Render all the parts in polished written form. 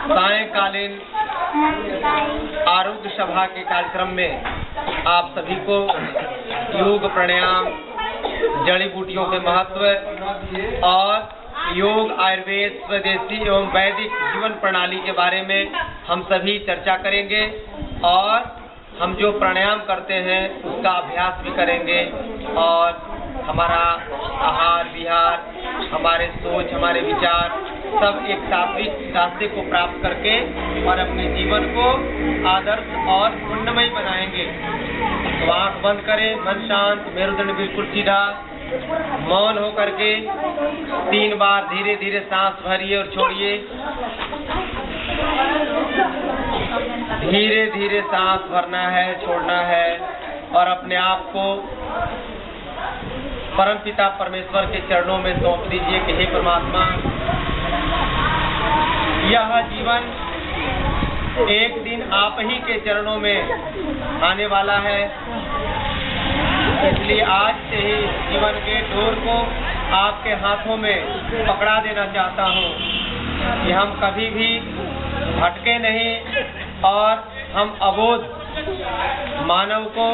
सायंकालीन आरोग्य सभा के कार्यक्रम में आप सभी को योग, प्राणायाम, जड़ी बूटियों के महत्व और योग, आयुर्वेद, स्वदेशी एवं वैदिक जीवन प्रणाली के बारे में हम सभी चर्चा करेंगे और हम जो प्राणायाम करते हैं उसका अभ्यास भी करेंगे और हमारा आहार विहार, हमारे सोच, हमारे विचार सब एक सात्विक रास्ते को प्राप्त करके और अपने जीवन को आदर्श और पुण्यमय बनाएंगे। तो आँख बंद करें, मन शांत, मेरुदंड बिल्कुल सीधा, मौन हो करके 3 बार धीरे धीरे सांस भरिए और छोड़िए। धीरे धीरे सांस भरना है, छोड़ना है और अपने आप को परमपिता परमेश्वर के चरणों में सौंप दीजिए कि हे परमात्मा, यह जीवन एक दिन आप ही के चरणों में आने वाला है, इसलिए आज से ही जीवन के डोर को आपके हाथों में पकड़ा देना चाहता हूँ कि हम कभी भी भटके नहीं और हम अबोध मानव को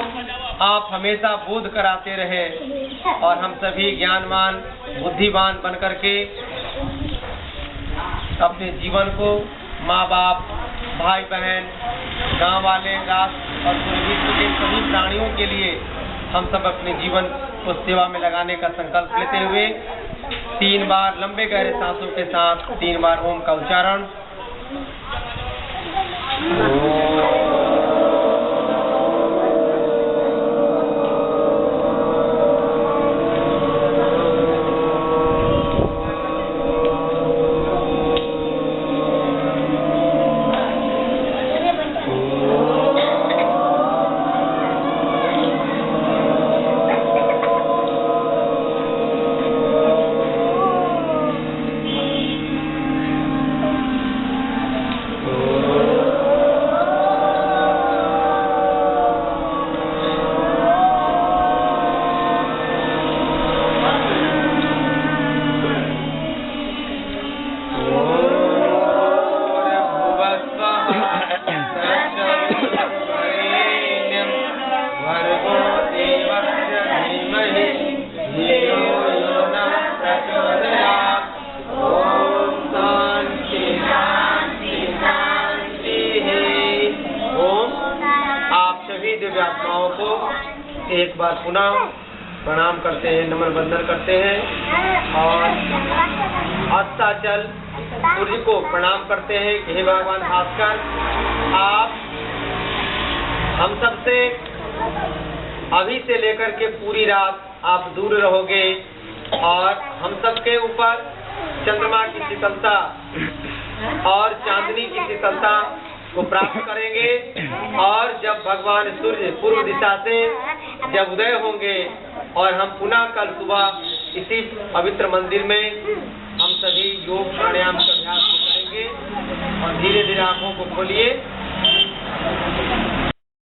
आप हमेशा बोध कराते रहे और हम सभी ज्ञानवान, बुद्धिमान बनकर के अपने जीवन को माँ बाप, भाई बहन, गांव वाले, राष्ट्र और पूरे विश्व के सभी प्राणियों के लिए हम सब अपने जीवन को सेवा में लगाने का संकल्प लेते हुए 3 बार लंबे गहरे सांसों के साथ 3 बार ओम का उच्चारण। आत्माओं को एक बार पुनः प्रणाम करते हैं, नमन वंदन करते हैं और अस्ताचल सूर्य को प्रणाम करते हैं कि हे भगवान भास्कर, आप हम सबसे अभी से लेकर के पूरी रात आप दूर रहोगे और हम सबके ऊपर चंद्रमा की शीतलता और चांदनी की शीतलता को प्राप्त करेंगे और जब भगवान सूर्य पूर्व दिशा से जब उदय होंगे और हम पुनः कल सुबह इसी पवित्र मंदिर में हम सभी योग प्राणायाम का अभ्यास करेंगे और धीरे धीरे आंखों को खोलिए।